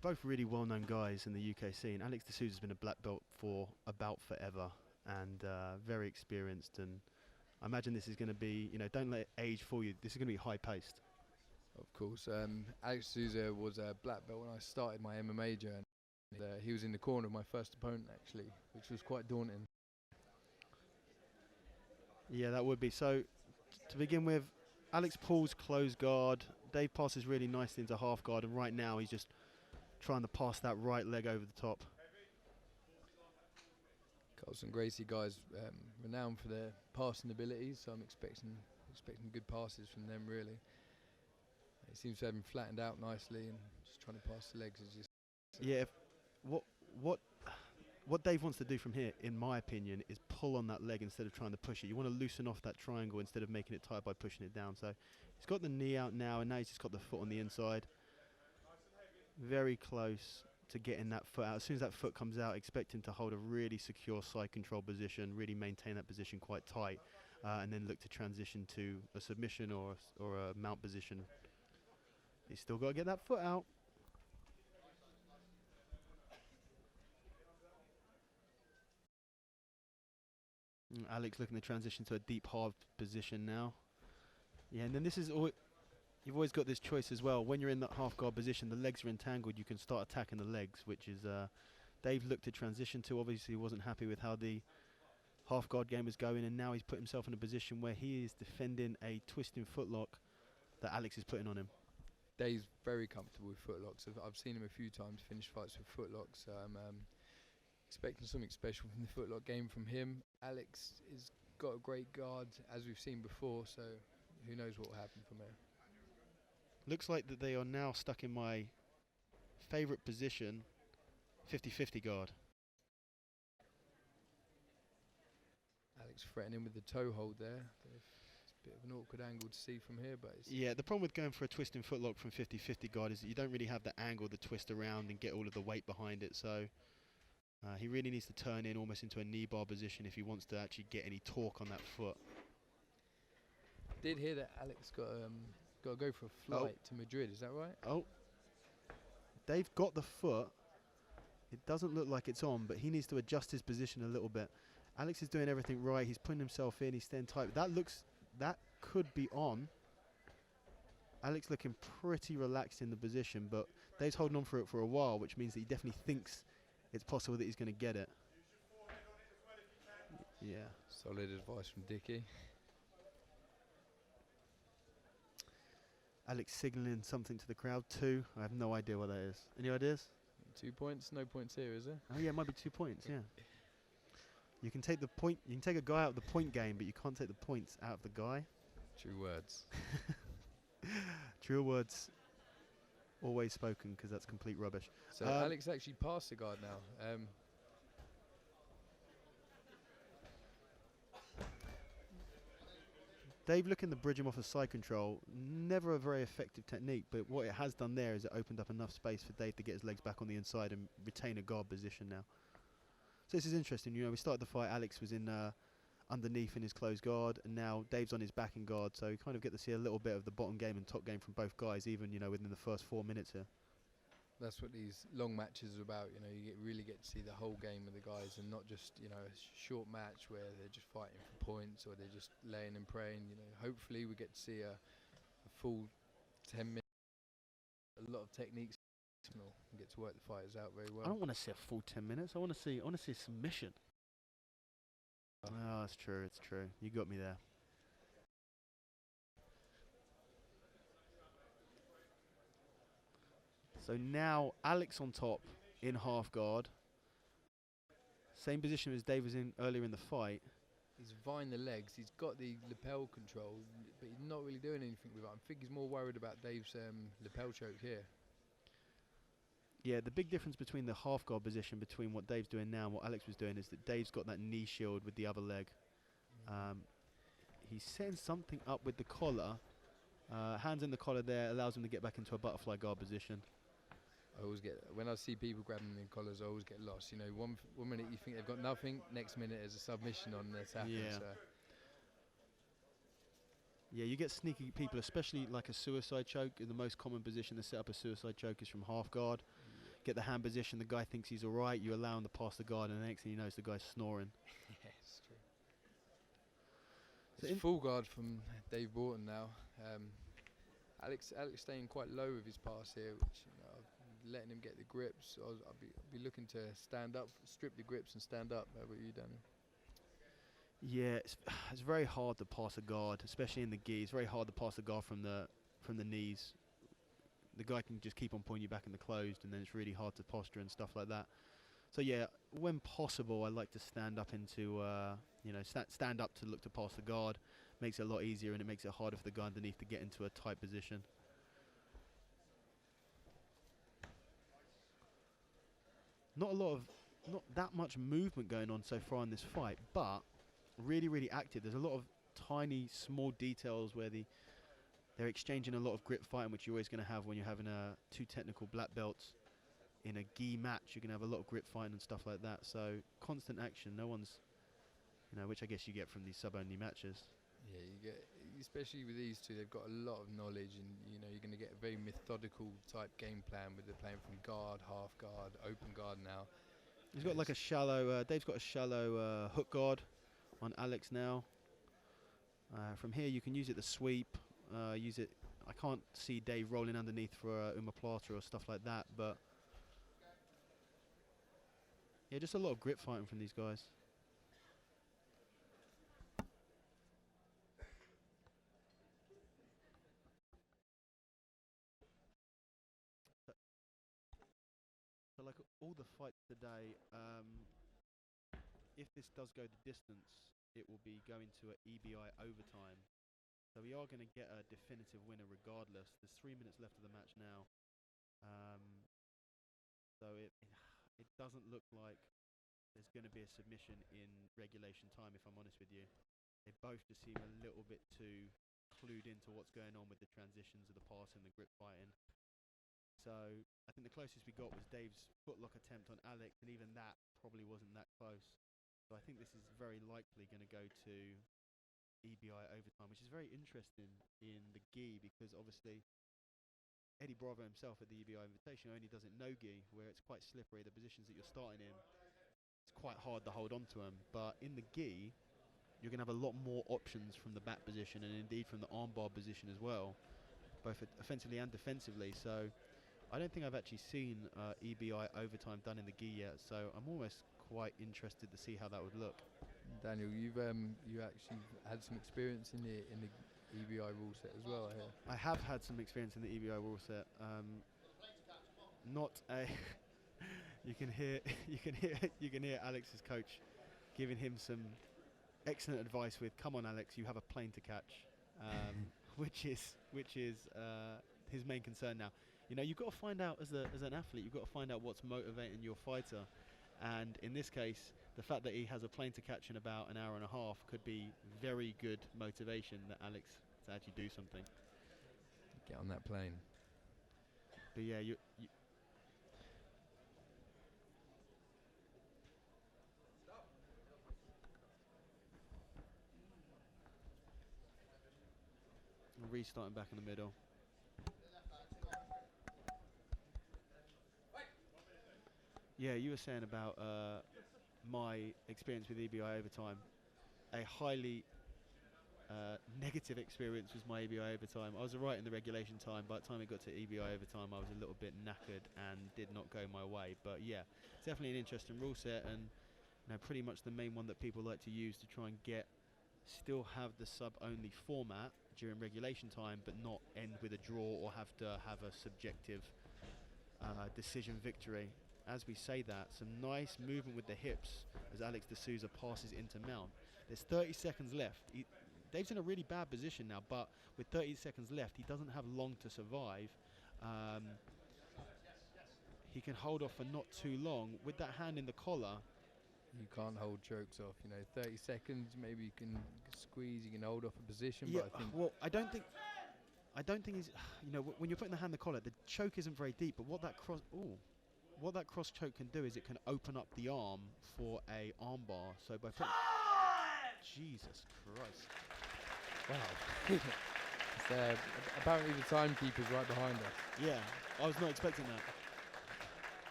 both really well-known guys in the UK scene. Alex de Souza's been a black belt for about forever and very experienced. And I imagine this is going to be, don't let age fool you. This is going to be high-paced. Of course, Alex Souza was a black belt when I started my MMA journey. He was in the corner of my first opponent, actually, which was quite daunting. Yeah, that would be. So, to begin with, Alex pulls close guard. Dave passes really nicely into half guard, and right now he's just trying to pass that right leg over the top. Carlson Gracie guys renowned for their passing abilities, so I'm expecting good passes from them, really. He seems to have him flattened out nicely and just trying to pass the legs. Yeah, what Dave wants to do from here, in my opinion, is pull on that leg instead of trying to push it. You want to loosen off that triangle instead of making it tight by pushing it down. So he's got the knee out now, and now he's just got the foot on the inside. Very close to getting that foot out. As soon as that foot comes out, expect him to hold a really secure side control position, really maintain that position quite tight, and then look to transition to a submission or a mount position. He's still got to get that foot out. Alex looking to transition to a deep hard position now. Yeah, and then this is all. You've always got this choice as well. When you're in that half guard position, the legs are entangled. You can start attacking the legs, which is Dave looked to transition to. Obviously, he wasn't happy with how the half guard game was going, and now he's put himself in a position where he is defending a twisting footlock that Alex is putting on him. Dave's very comfortable with footlocks. I've seen him a few times finish fights with footlocks. Expecting something special from the footlock game from him. Alex has got a great guard, as we've seen before, so who knows what will happen from here. Looks like that they are now stuck in my favourite position, 50-50 guard. Alex threatening with the toe hold there. It's a bit of an awkward angle to see from here, but yeah, the problem with going for a twisting footlock from 50-50 guard is that you don't really have the angle to twist around and get all of the weight behind it. So he really needs to turn in almost into a knee bar position if he wants to actually get any torque on that foot. Did hear that Alex got to go for a flight to Madrid, is that right? Oh, Dave got the foot. It doesn't look like it's on, but he needs to adjust his position a little bit. Alex is doing everything right. He's putting himself in. He's staying tight. That could be on. Alex looking pretty relaxed in the position, but Dave's holding on for it for a while, which means that he definitely thinks it's possible that he's going to get it. Yeah. Solid advice from Dickie. Alex signalling something to the crowd too. I have no idea what that is. Any ideas? 2 points, no points here, is there? Oh yeah, it might be 2 points. Yeah. You can take the point. You can take a guy out of the point game, but you can't take the points out of the guy. True words. True words. Always spoken, because that's complete rubbish. So Alex actually passed the guard now. Dave looking to bridge him off of side control, never a very effective technique, but what it has done there is it opened up enough space for Dave to get his legs back on the inside and retain a guard position now. So this is interesting. We started the fight, Alex was in underneath in his closed guard, and now Dave's on his back in guard, so you kind of get to see a little bit of the bottom game and top game from both guys, even within the first 4 minutes here. That's what these long matches are about. You really get to see the whole game of the guys, and not just a short match where they're just fighting for points or they're just laying and praying. Hopefully we get to see a full 10 minutes, a lot of techniques, and get to work the fighters out very well. I don't want to see a full 10 minutes. I want to see a submission. Oh, it's true. It's true. You got me there. So now Alex on top in half guard. Same position as Dave was in earlier in the fight. He's vying the legs. He's got the lapel control, but he's not really doing anything with it. I think he's more worried about Dave's lapel choke here. Yeah, the big difference between the half guard position between what Dave's doing now and what Alex was doing is that Dave's got that knee shield with the other leg. He's setting something up with the collar. Hands in the collar there allows him to get back into a butterfly guard position. I always get, when I see people grabbing them in collars, I always get lost. One minute you think they've got nothing, next minute there's a submission on their tackle. Yeah. So. Yeah, you get sneaky people, especially like a suicide choke. In the most common position to set up a suicide choke is from half guard. Get the hand position, the guy thinks he's alright, you allow him to pass the guard, and the next thing you know, the guy's snoring. Yeah, it's true. So It's full guard from Dave Broughton now. Alex staying quite low with his pass here, which letting him get the grips. I'll be looking to stand up, strip the grips and stand up. How about you, Daniel? yeah, it's very hard to pass a guard, especially in the gi. It's very hard to pass a guard from the knees. The guy can just keep on pulling you back in the closed, and then it's really hard to posture and stuff like that. So yeah, when possible, I like to stand up into, stand up to look to pass the guard. Makes it a lot easier, and it makes it harder for the guy underneath to get into a tight position. Not that much movement going on so far in this fight, but really, really active. There's a lot of tiny, small details where they're exchanging a lot of grip fighting, which you're always going to have when you're having two technical black belts in a gi match. You're going to have a lot of grip fighting and stuff like that. So constant action. No one's, which I guess you get from these sub-only matches. Yeah, you get, especially with these two, they've got a lot of knowledge, and you're going to get a very methodical type game plan with the playing from guard, half guard, open guard now. He's got like a shallow. Dave's got a shallow hook guard on Alex now. From here, you can use it to sweep. Use it. I can't see Dave rolling underneath for omoplata or stuff like that, but yeah, just a lot of grip fighting from these guys. So like all the fights today, if this does go the distance, it will be going to an EBI overtime. So we are going to get a definitive winner regardless. There's 3 minutes left of the match now. So it doesn't look like there's going to be a submission in regulation time, if I'm honest with you. They both just seem a little bit too clued into what's going on with the transitions of the pass and the grip fighting. So I think the closest we got was Dave's footlock attempt on Alex, and even that probably wasn't that close. So I think this is very likely going to go to EBI overtime, which is very interesting in the gi, because obviously Eddie Bravo himself at the EBI Invitational only does it no gi, where it's quite slippery. The positions that you're starting in, it's quite hard to hold on to them. But in the gi, you're going to have a lot more options from the back position, and indeed from the armbar position as well, both offensively and defensively. So I don't think I've actually seen EBI overtime done in the gi yet, so I'm almost quite interested to see how that would look. Daniel, you actually had some experience in the EBI rule set as well, I hear. I have had some experience in the EBI rule set. Not a. You can hear Alex's coach giving him some excellent advice with, "Come on, Alex, you have a plane to catch," which is his main concern now. You've got to find out as an athlete. You've got to find out what's motivating your fighter, and in this case, the fact that he has a plane to catch in about an hour and a half could be very good motivation that Alex to actually do something. Get on that plane. But yeah, you restarting back in the middle. Yeah, you were saying about my experience with EBI overtime. A highly negative experience was my EBI overtime. I was alright in the regulation time. By the time it got to EBI overtime, I was a little bit knackered and did not go my way. But yeah, it's definitely an interesting rule set, and pretty much the main one that people like to use to try and still have the sub-only format during regulation time, but not end with a draw or have to have a subjective decision victory. As we say that, some nice movement with the hips as Alex de Souza passes into mount. There's 30 seconds left. Dave's in a really bad position now, but with 30 seconds left, he doesn't have long to survive. He can hold off for not too long. With that hand in the collar, you can't hold chokes off. 30 seconds, maybe you can squeeze, you can hold off a position. Yeah, but I think I don't think he's. When you're putting the hand in the collar, the choke isn't very deep. But what that cross choke can do is it can open up the arm for a armbar. So by putting, Jesus Christ. Wow. It's, apparently the timekeeper's right behind us. Yeah, I was not expecting that.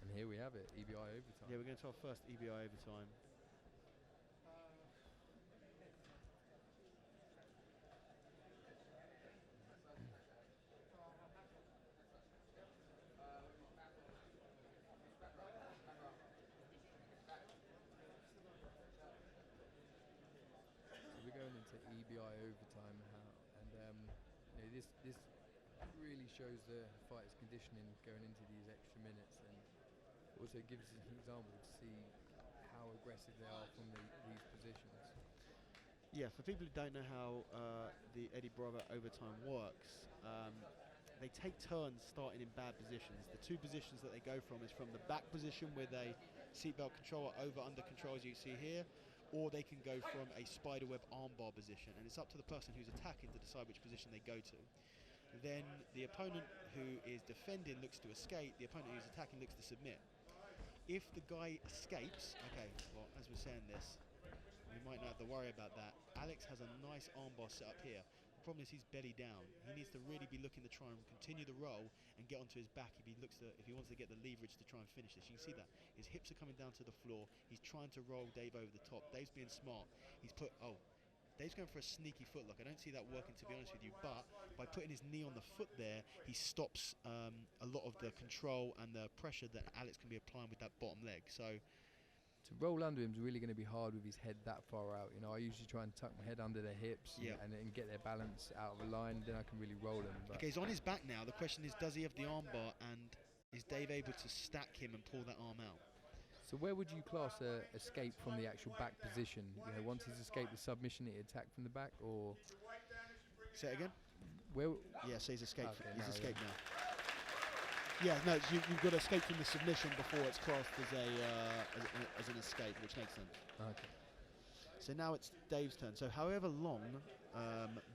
And here we have it, EBI overtime. Yeah, we're going to our first EBI overtime. So we're going into EBI overtime now, and this really shows the fighter's conditioning going into these extra minutes, and also gives us an example to see how aggressive they are from these positions. Yeah, for people who don't know how the Eddie Bravo overtime works, they take turns starting in bad positions. The two positions that they go from is from the back position with a seatbelt control or over-under control, as you see here, or they can go from a spiderweb armbar position, and it's up to the person who's attacking to decide which position they go to. Then the opponent who is defending looks to escape, the opponent who's attacking looks to submit. If the guy escapes, okay, well, as we're saying this, we might not have to worry about that. Alex has a nice armbar set up here. The problem is he's belly down. He needs to really be looking to try and continue the roll and get onto his back if he wants to get the leverage to try and finish this. You can see that his hips are coming down to the floor. He's trying to roll Dave over the top. Dave's being smart. Dave's going for a sneaky footlock. I don't see that working, to be honest with you, but by putting his knee on the foot there, he stops a lot of the control and the pressure that Alex can be applying with that bottom leg. So to roll under him is really going to be hard with his head that far out. You know, I usually try and tuck my head under their hips and get their balance out of a line, then I can really roll him. But okay, he's on his back now. The question is, does he have the armbar, and is Dave able to stack him and pull that arm out? so where would you class a escape from the actual back position? You know, once he's escaped the submission, he attacked from the back, or say it again. Where? Yeah, so he's escaped. Okay, he's now, escaped now. Yeah, no, you've got to escape from the submission before it's classed as an escape, which makes sense. Okay. So now it's Dave's turn. So however long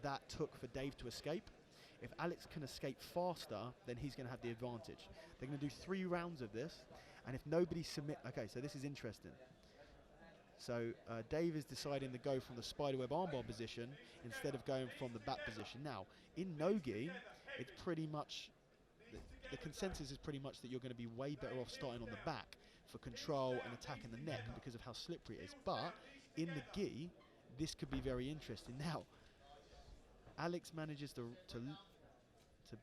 that took for Dave to escape, if Alex can escape faster, then he's going to have the advantage. They're going to do 3 rounds of this, and if nobody submit... Okay, so this is interesting. So Dave is deciding to go from the spiderweb armbar position instead of going from the back position. Now, in no-gi, it's pretty much... The consensus is pretty much that you're going to be way better off starting on the back for control and attacking the neck because of how slippery it is. But in the gi, this could be very interesting. Now, Alex manages to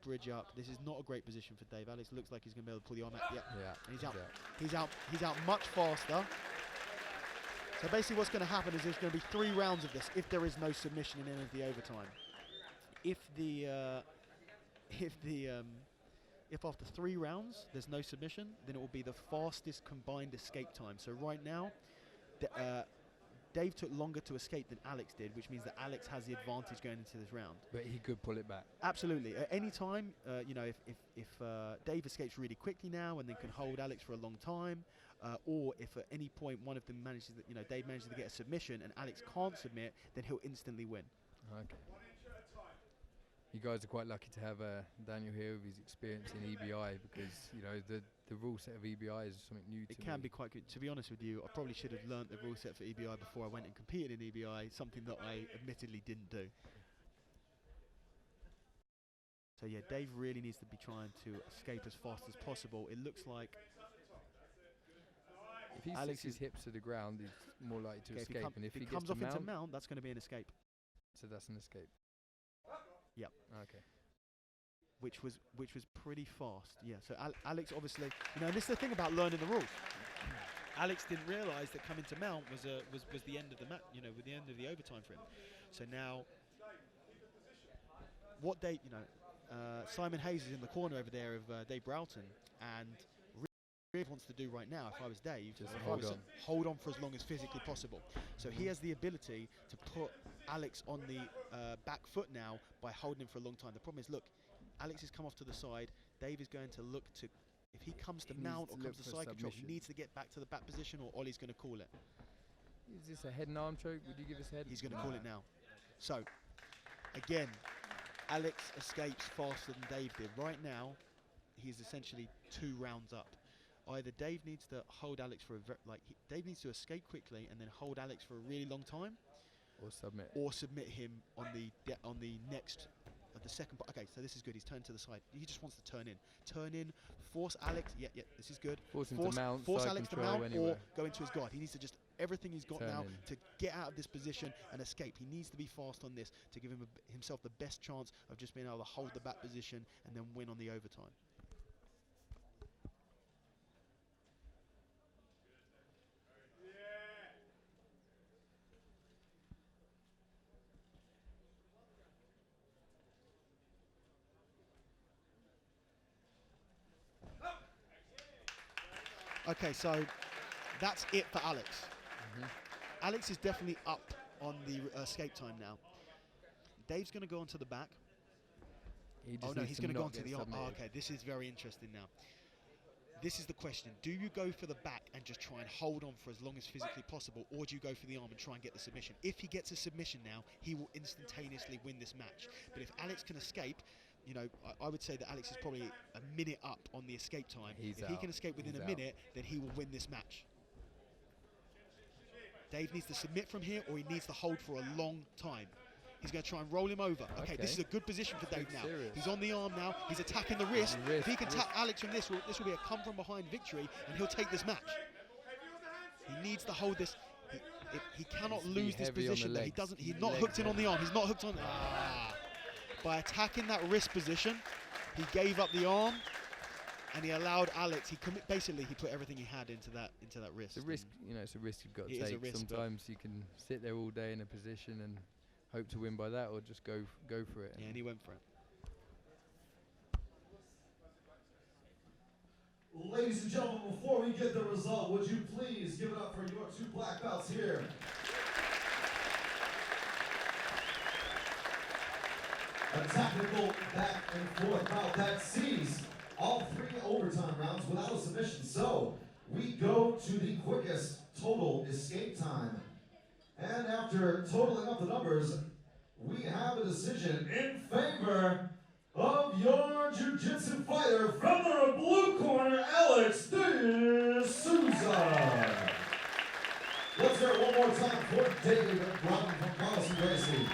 bridge up. This is not a great position for Dave. Alex looks like he's going to be able to pull the arm out. Yep. Yeah. And he's out. He's out much faster. So basically what's going to happen is there's going to be 3 rounds of this if there is no submission in any of the overtime. If after 3 rounds there's no submission, then it will be the fastest combined escape time. So right now, Dave took longer to escape than Alex did, which means that Alex has the advantage going into this round. But he could pull it back. Absolutely. At any time, you know, if Dave escapes really quickly now and then can hold Alex for a long time, or if at any point one of them manages, Dave manages to get a submission and Alex can't submit, then he'll instantly win. Okay. You guys are quite lucky to have Daniel here with his experience in EBI, because the rule set of EBI is something new to me. It can be quite good. To be honest with you, I probably should have learnt the rule set for EBI before I went and competed in EBI, something that I admittedly didn't do. So yeah, Dave really needs to be trying to escape as fast as possible. It looks like if he sticks his hips to the ground, he's more likely to escape. And if he comes gets off into mount, that's going to be an escape. So that's an escape. Yep. Okay. Which was pretty fast. Yeah. So Alex obviously, and this is the thing about learning the rules. Alex didn't realise that coming to mount was the end of the match. With the end of the overtime for him. So now, what Dave, Simon Hayes is in the corner over there of Dave Broughton, and really wants to do right now, if I was Dave, just hold on for as long as physically possible. So he has the ability to put Alex on the back foot now by holding him for a long time. The problem is, look, Alex has come off to the side. Dave is going to look to, if he comes to mount or comes to side control, he needs to get back to the back position, or Ollie's going to call it. Is this a head and arm choke? Would you give us a head? He's going to call it now. So, again, Alex escapes faster than Dave did. Right now, he's essentially 2 rounds up. Either Dave needs to hold Alex for Dave needs to escape quickly and then hold Alex for a really long time, Or submit. submit him on the next. The second part. Okay, so this is good. He's turned to the side. He just wants to turn in, force Alex. Yeah, this is good. Force him to mount. Force side Alex to control mount anywhere. or go into his guard. He needs to just everything he's got Turn now in. to get out of this position and escape. He needs to be fast on this to give himself the best chance of just being able to hold the back position and then win on the overtime. Okay, so that's it for Alex. Alex is definitely up on the escape time now. Dave's going to go onto the back. He just Oh no, needs he's to going to go not onto get the arm. submitted. Okay, this is very interesting now. This is the question. Do you go for the back and just try and hold on for as long as physically possible, or do you go for the arm and try and get the submission? If he gets a submission now, he will instantaneously win this match. But if Alex can escape, you know, I would say that Alex is probably a minute up on the escape time. If he can escape within a minute, then he will win this match. Dave needs to submit from here, or he needs to hold for a long time. He's going to try and roll him over. Okay, this is a good position for Dave now. He's on the arm now. He's attacking the wrist. If he can tap Alex from this will be a come-from-behind victory, and he'll take this match. He needs to hold this. He cannot lose this position. He doesn't. He's not hooked in on the arm. He's not hooked on. By attacking that wrist position, he gave up the arm, and he allowed Alex. He put everything he had into that wrist. It's a risk, it's a risk you've got to take. Sometimes you can sit there all day in a position and hope to win by that, or just go for it. Yeah, and he went for it. Ladies and gentlemen, before we get the result, would you please give it up for your two black belts here? A technical back and forth bout that sees all 3 overtime rounds without a submission. So we go to the quickest total escape time. And after totaling up the numbers, we have a decision in favor of your jiu-jitsu fighter from the blue corner, Alex de Souza. Let's hear it one more time for David Broughton from Carlson Gracie.